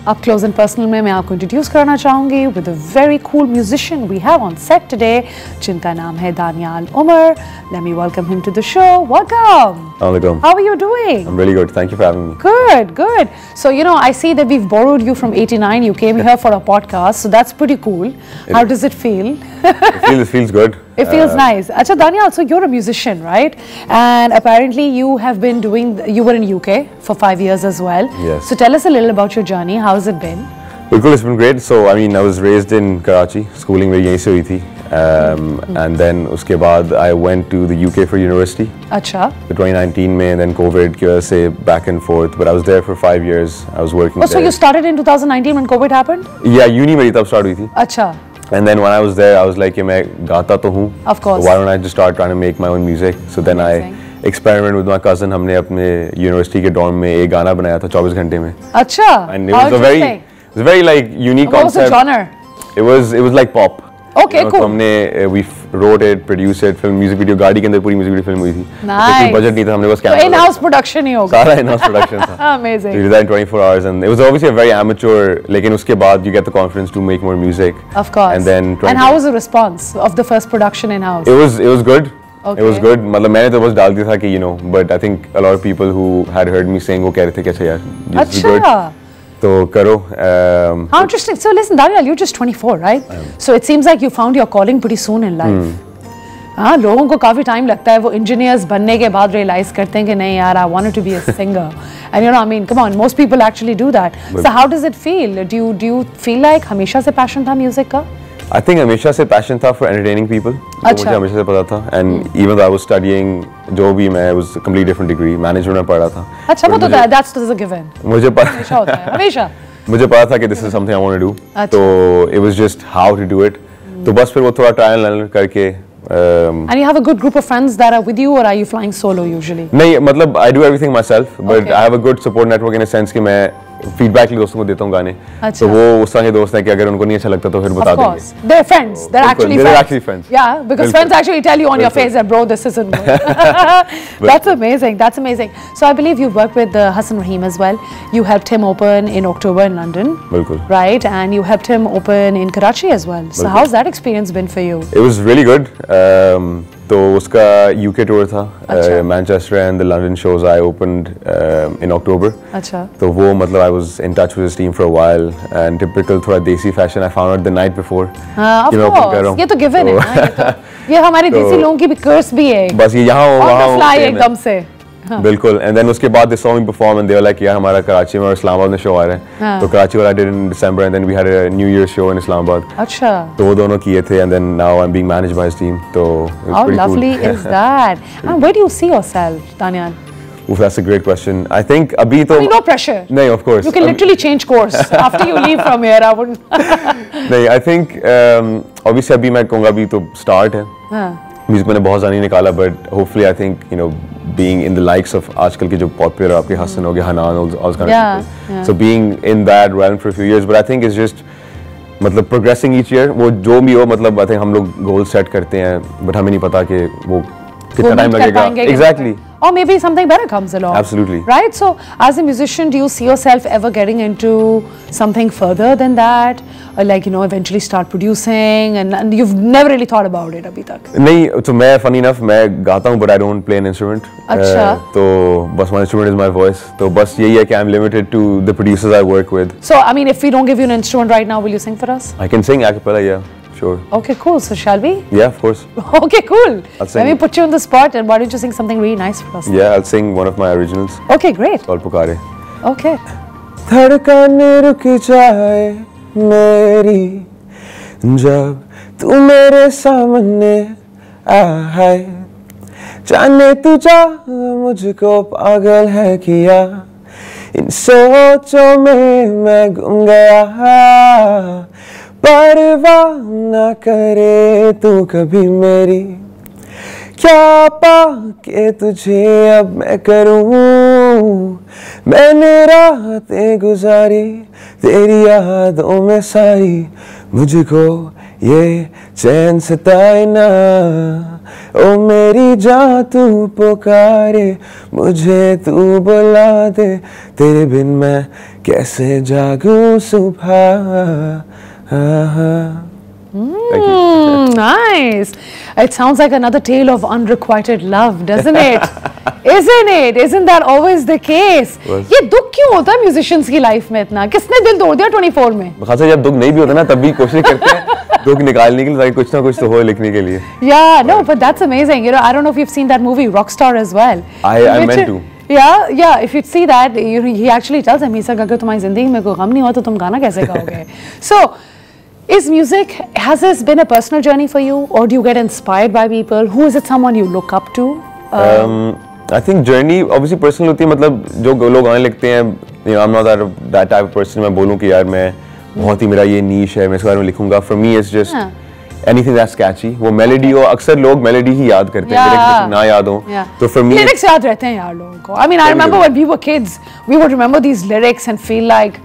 Up close and personal में मैं आपको इंट्रोड्यूस करना चाहूँगी with a very cool musician we have on set today, जिनका नाम है Daniyal Umar. Let me welcome him to the show. Welcome. Assalamualaikum. How are you doing? I'm really good. Thank you for having me. Good, good. So you know, I see that we've borrowed you from 89. You came here for a podcast, so that's pretty cool. How does it feel? It feels good. It feels nice. Acha Danial, so you're a musician, right? And apparently you were in UK for 5 years as well. Yes. So tell us a little about your journey. How's it been? Well, it's been great. So, I mean, I was raised in Karachi. Schooling मेरी यहीं से हुई थी. And then उसके बाद I went to the UK for university. Acha. In 2019 में, and then COVID की वजह से back and forth. But I was there for 5 years. I was working there. So you started in 2019 when COVID happened? Yeah, uni मेरी तब start हुई थी. Acha. And then when I was there, I was like, मैं गाता तो हूँ. Of course. So why don't I just start trying to make my own music? So then Amazing. I experimented with my cousin. हमने अपने university के dorm में एक गाना बनाया था 24 घंटे में. Acha. And it was a very like unique What concept. was the genre? It was like pop. Okay, you know, cool. तो हमने we wrote it, produced it, film music video गाड़ी के अंदर पूरी music video film हुई थी. Nice. कोई budget नहीं था, हमने बस तो camera. in-house production ही होगा. सारा in-house production था. Amazing. So we did that in 24 hours, and it was obviously a very amateur. लेकिन उसके बाद you get the confidence to make more music. Of course. And then. And how was the response of the first production in-house? It was good. Okay. It was good. मतलब मैंने तो बस डाल दिया था कि you know, but I think a lot of people who had heard me saying वो कह रहे थे कि अच्छा यार, this is good. तो करो. How interesting. So listen, Daniel, you're just 24, right? So it seems like you found your calling pretty soon in life. हाँ, लोगों को काफी टाइम लगता है वो इंजीनियर्स बनने के बाद रियलाइज करते हैं कि नहीं यार, I wanted to be a singer. And you know, I mean, come on, most people actually do that. So how does it feel? Do you feel like हमेशा से passion था म्यूजिक का? I think हमेशा से passion था for entertaining people. अच्छा. मुझे हमेशा से पता था. And even though I was studying जो भी मैं was a completely different degree. Management में पढ़ा था. अच्छा, वो तो that's a given. मुझे पता हमेशा होता है, हमेशा. मुझे पता था कि this is something I want to do. अच्छा. तो it was just how to do it. तो बस फिर वो थोड़ा trial and error करके. And you have a good group of friends that are with you, or are you flying solo usually? नहीं, मतलब I do everything myself, but I have a good support network in a sense कि मैं feedback लिए दोस्तों को देता हूँ गाने. तो वो उस तरह के दोस्त हैं कि अगर उनको नहीं अच्छा लगता तो फिर बता देंगे. Of course, they're friends. They're actually friends. Yeah, because friends actually tell you on your face that bro, this isn't good. That's amazing. That's amazing. So I believe you've worked with Hassan Rahim as well. You helped him open in October in London. बिल्कुल. Right, and you helped him open in Karachi as well. So how's that experience been for you? It was really good. तो उसका UK tour था. Manchester and the London shows I opened in October. अच्छा. तो वो मतलब I was in touch with his team for a while and typical थोड़ा देसी fashion I found out the night before. Of course. ये तो given है ना ये हमारे देसी लोगों की भी curse भी है. बस ये यहाँ वहाँ fly एकदम से. बिल्कुल. And then उसके बाद they saw me perform and they were like यार हमारा कराची में और इस्लामाबाद में शो आ रहा है. तो कराची वाला I did in December and then we had a New Year's show in Islamabad. अच्छा. तो वो दोनों किए थे and then now I'm being managed by his team. तो it was how pretty lovely cool. is that? And where do you see yourself, Daniel? Oof, that's a great question. I think अभी तो. I mean, no pressure. नहीं, of course. You can literally change course after you leave from here. I wouldn't. नहीं, I think obviously अभी मैं कहूँगा अभी तो start है. म्यूजिक मैंने बहुत ज़्यादा नहीं निकाला but hopefully I think you know being in the likes of आजकल के जो popular आपके हसन हो गए Hanan all kind of people. So being in that realm for a few years, but I think it's just मतलब progressing each year. वो जो भी हो मतलब I think हम लोग goal set करते हैं but हमें नहीं पता कि वो कितना time लगेगा. Exactly. Or maybe something better comes along. Absolutely. Right? So, as a musician, do you see yourself ever getting into something further than that? Or like, you know, eventually start producing and you've never really thought about it अभी तक? नहीं, तो मैं funny enough मैं गाता हूँ but I don't play an instrument. अच्छा. तो बस my instrument is my voice. तो बस यही है कि I'm limited to the producers I work with. So, I mean, if we don't give you an instrument right now, will you sing for us? I can sing a cappella, yeah. Sure. Okay, cool. So shall we? Yeah, of course. Okay, cool. Let me put you on the spot and why don't you sing something really nice for us? Yeah, I'll sing one of my originals. Okay, great. It's called Pukare. Okay. धड़कन रुक जाए मेरी जब तू मेरे सामने आए जाने तू जा मुझको पागल है किया इन सोचों में मैं गुम गया परवाह न करे तू कभी मेरी क्या पाके तुझे अब मैं करूँ मैंने रातें गुजारी तेरी यादों में सारी मुझको ये चैन सताए ना ओ मेरी जान तू पुकारे मुझे तू बुला दे तेरे बिन मैं कैसे जागूं सुबह. Nice. It sounds like another tale of unrequited love, doesn't it? Isn't it? Isn't that always the case? ये दुख क्यों होता है musicians की life में इतना? किसने दिल तोड़ दिया 24 में? खासा जब दुख नहीं भी होता ना तब भी कोशिश करते हैं दुख निकालने के लिए ताकि कुछ ना कुछ तो हो लिखने के लिए. Yeah, no, but that's amazing. You know, I don't know if you've seen that movie Rockstar as well. I meant to. Yeah. If you see that, he actually tells him, he said, अगर तुम्हारी जिंदगी में कोई गम नहीं हुआ तो तुम गाना कैसे गाओगे? So. Is music, has this been a personal journey for you, or do you get inspired by people? Who is it someone you look up to? I think journey obviously personal होती है मतलब जो लोग गाने लिखते हैं you know I'm not that type of person मैं बोलूँ कि यार मैं बहुत ही मेरा ये niche है मैं इसके बारे में लिखूँगा. For me it's just anything that's catchy. वो melody हो अक्सर लोग melody ही याद करते हैं lyrics ना याद हो तो for me lyrics याद रहते हैं यार लोगों को. I mean I remember when we were kids we would remember these lyrics and feel like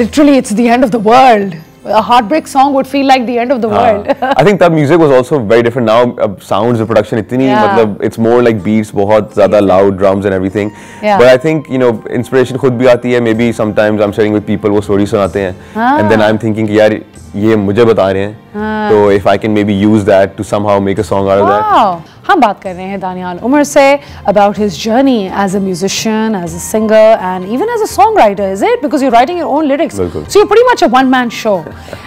literally it's the end of the world. A heartbreak song would feel like the end of the world. I think that music was also very different. Now sounds of production इतनी मतलब it's more like beats बहुत ज़्यादा loud drums and everything. But I think you know inspiration खुद भी आती है. Maybe sometimes I'm sharing with people वो story सुनाते हैं and then I'm thinking कि यार ये मुझे बता रहे हैं तो if I can maybe use that to somehow make a song out of that. हम बात कर रहे हैं दानियाल उमर से about his journey as a musician, as a singer and even as a songwriter, is it? Because you're writing your own lyrics. So you're pretty much a one-man show.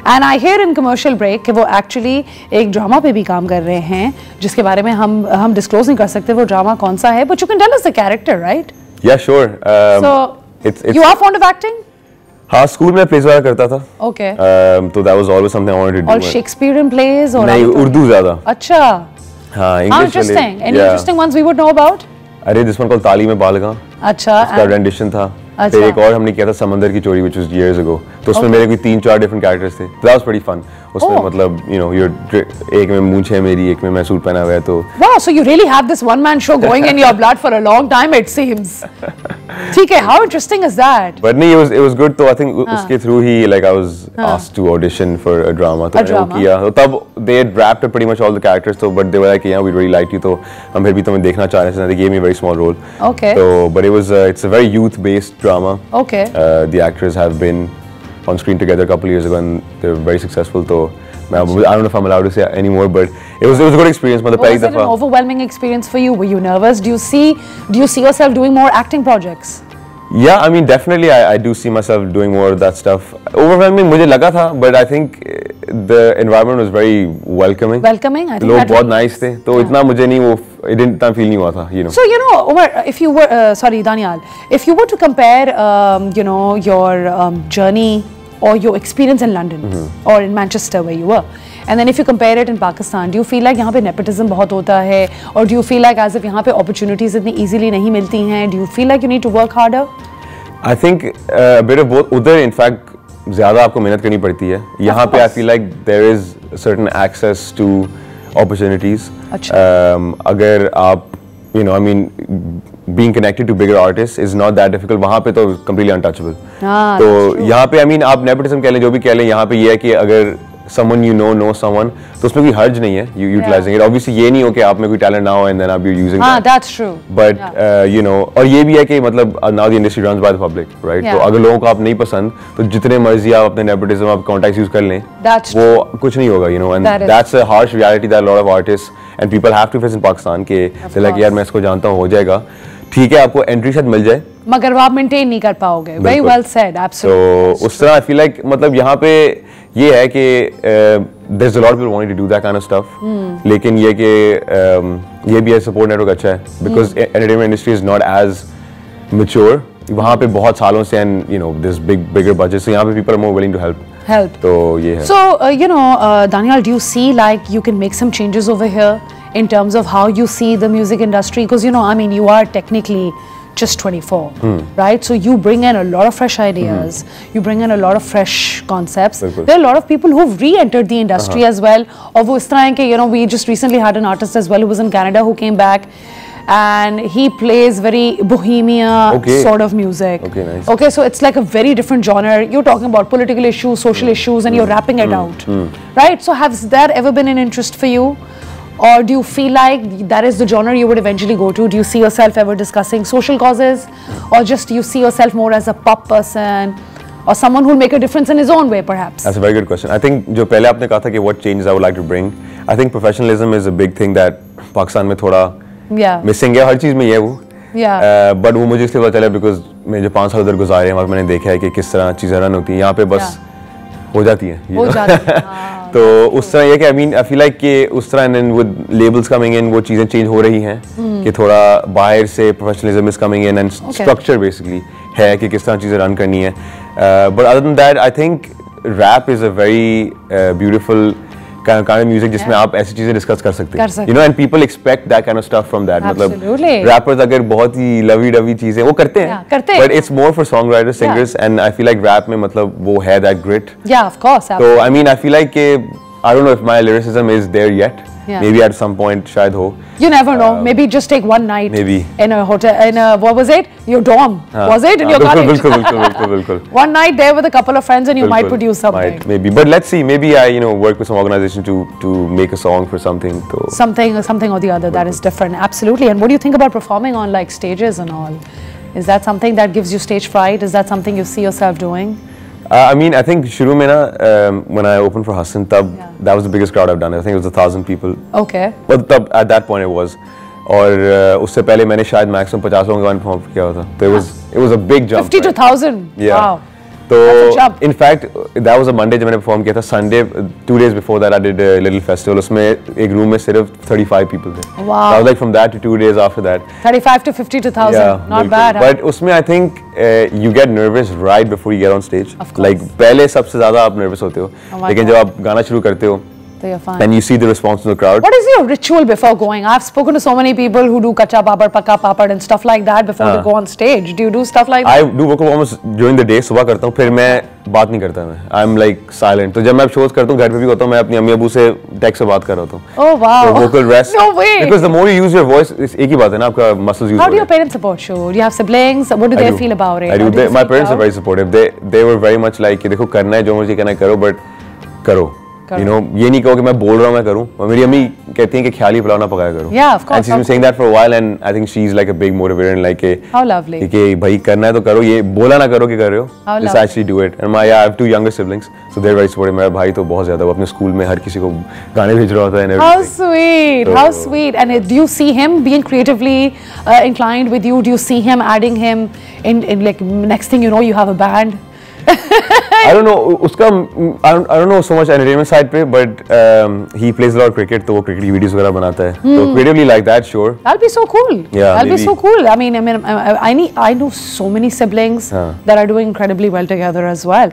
And I hear in commercial break कि वो actually एक drama पे भी काम कर रहे हैं जिसके बारे में हम disclose नहीं कर सकते वो ड्रामा कौन सा है. But you can tell us the character, right? Yeah, sure. So you are fond of acting? हाँ स्कूल में plays वगैरह करता था. Okay. So that was always something I wanted to do. All Shakespearean plays और नहीं उर्दू ज़्यादा. अच्छा. हाँ English. How interesting. Any interesting ones we would know about? अरे this one called ताली में बालगा. अच्छा. उसका rendition था. फिर एक और हमने किया था समंदर की चोरी which was years ago. तो उसमें मेरे कोई 3-4 different characters थे. That was pretty fun. उसमें मतलब you know एक में मूंछ है मेरी एक में मैं सूट पहना हुआ है तो. Wow, so you really have this one-man show going in your blood for a long time it seems. ठीक है, how interesting is that? But नहीं it was good तो I think उसके through he like I was asked to audition for a drama तो मैंने वो किया तो तब they had wrapped up pretty much all the characters तो but they were like yeah we really liked you तो हम फिर भी तुम्हें देखना चाह रहे थे. They gave me a very small role. Okay. So but it was it's a very youth-based drama. Okay. The actors have been on screen together a couple of years ago and they're very successful so I don't know if I'm allowed to say anymore but it was a good experience. Was it an overwhelming experience for you? Were you nervous? Do you see yourself doing more acting projects? Yeah, I mean definitely I do see myself doing more of that stuff. Overwhelming मुझे लगा था but I think the environment was very welcoming. Welcoming, I think. लोग बहुत nice थे तो इतना मुझे नहीं वो इतना feel नहीं हुआ था you know. So you know Umar, if you were sorry Danial, if you were to compare you know your journey or your experience in London or in Manchester where you were and then if you compare it in Pakistan, do you feel like यहाँ पे nepotism बहुत होता है or do you feel like as if यहाँ पे opportunities इतनी easily नहीं मिलती हैं? Do you feel like you need to work harder? I think a bit of both. उधर in fact ज़्यादा आपको मेहनत करनी पड़ती है. यहाँ पे I feel like there is certain access to opportunities. अगर आप you know I mean being connected to bigger artists is not that difficult. वहाँ पे तो completely untouchable. तो यहाँ पे I mean आप nepotism कह लें जो भी कह लें यहाँ पे ये है कि अगर someone you know someone तो उसमें कोई हर्ज नहीं है you utilizing it. Obviously ये नहीं हो कि आप में कोई talent ना हो and then आप you're using that. That's true. But you know और ये भी है कि मतलब now the industry runs by the public, right? तो अगर लोगों को आप नहीं पसंद तो जितने मर्जी आप अपने nepotism आप contacts use कर लें वो कुछ नहीं होगा you know and that's a harsh reality that a lot of artists and people have to face in Pakistan कि they're like यार मैं इसको जानता हूँ हो जाएगा ठीक है आपको एंट्री शायद मिल जाए मगर वो आप मेंटेन नहीं कर पाओगे. Very well said, absolutely. तो उस तरह I feel like मतलब यहाँ पे ये है कि there's a lot of people wanting to do that kind of stuff. लेकिन ये कि ये भी है support network अच्छा है because entertainment industry is not as mature. वहाँ पे बहुत सालों से and you know there's bigger budgets so यहाँ पे people are more willing to help. तो ये है. So you know Danial, do you see like you can make some changes over here in terms of how you see the music industry because you know I mean you are technically just 24 right so you bring in a lot of fresh ideas you bring in a lot of fresh concepts there are a lot of people who've re-entered the industry as well or wo is tarah hai ki you know we just recently had an artist as well who was in Canada who came back and he plays very bohemia sort of music. Okay, nice. Okay, so it's like a very different genre. You're talking about political issues, social issues, and you're rapping it out, right? So has that ever been an interest for you? or do you feel like that is the genre you would eventually go to? Do you see yourself ever discussing social causes, or just you see yourself more as a pop person, or someone who will make a difference in his own way, perhaps? That's a very good question. I think जो पहले आपने कहा था कि what changes I would like to bring, I think professionalism is a big thing that Pakistan में थोड़ा missing है, हर चीज़ में ये है वो. But वो मुझे इसलिए पता चला because मैं जो 5 साल उधर गुजारे हैं, वहाँ मैंने देखा है कि किस तरह चीज़ें रन होती हैं. यहाँ पे बस हो जाती हैं. तो उस तरह ये कि I feel like कि उस तरह and with labels coming in वो चीज़ें change हो रही हैं कि थोड़ा बाहर से professionalism is coming in and structure basically है कि किस तरह चीज़ें रन करनी है. But other than that, I think rap is a very beautiful kind of music जिसमें आप ऐसी चीजें डिस्कस कर सकते हैं. You know, and people expect that kind of stuff from that. मतलब rappers अगर बहुत ही lovey-dovey चीजें वो करते हैं, but it's more for songwriters, singers, and I feel like rap में मतलब वो है that grit. Yeah, of course. So I mean, I feel like I don't know if my lyricism is there yet. Maybe at some point शायद हो. You never know. Maybe just take one night in a hotel, in a, what was it? Your dorm. Was it in your college? बिल्कुल. One night there with a couple of friends and you might produce something. Might, maybe. But let's see. Maybe I work with some organization to make a song for something. So. Something or the other that is different. Absolutely. And what do you think about performing on like stages and all? Is that something that gives you stage fright? Is that something you see yourself doing? I mean, I think शुरू में ना when I opened for Hassan, that was the biggest crowd I've done. I think it was 1,000 people. Okay. But at that point it was. और उससे पहले मैंने शायद maximum 50 लोगों का परफॉर्म किया होता. So it was a big jump. 50 to 1,000. Yeah. Wow. So in fact that was a Monday जब मैंने perform किया था. Sunday 2 days before that I did a little festival. उसमें एक room में सिर्फ 35 people थे. Wow. So I was like from that to 2 days after that. 35 to 50 to 1,000. Yeah, not bad. But उसमें I think you get nervous right before you get on stage. Of course. Like पहले सबसे ज़्यादा आप nervous होते हो. लेकिन जब आप गाना शुरू करते हो and you see the response from the crowd. What is your ritual before going? I've spoken to so many people who do kacha papad, pakka papad and stuff like that before they go on stage. Do you do stuff like that? I do vocal performance during the day. सुबह करता हूँ, फिर मैं बात नहीं करता मैं. I'm like silent. तो जब मैं shows करता हूँ घर पे भी होता हूँ, मैं अपनी अम्मी अबू से text से बात कर रहा हूँ. Oh wow. So vocal rest. No way. Because the more you use your voice, एक ही बात है ना, आपका muscles use. How do your parents support you? Do you have siblings? What do they feel about it? I do. My parents are very supportive. They were very much like कि देखो करना है जो मर्जी करना है करो, but करो. You know, ये नहीं कहो कि मैं बोल रहा हूँ मैं करूँ. और मेरी अम्मी कहती हैं कि ख्याल ही फुलाना पकाया करो. Yeah, of course. And she's been saying that for a while, and I think she's like a big motivator and like how lovely. कि भाई करना है तो करो, ये बोला ना करो कि कर रहे हो. How Just actually do it. And I have 2 younger siblings, so they're very supportive. मेरा भाई तो बहुत ज़्यादा वो अपने स्कूल में हर किसी को गाने भेज रहा होता है and everything. How sweet, so, how sweet. And do you see him being creatively inclined with you? Do you see him adding him in like next thing you know you have a band? I don't know उसका I don't know so much entertainment side पे, but he plays a lot of cricket, तो वो cricket की videos वगैरह बनाता है. So creatively like that, sure. That'll be so cool. Yeah, that'll be so cool. I mean, I know so many siblings that are doing incredibly well together as well.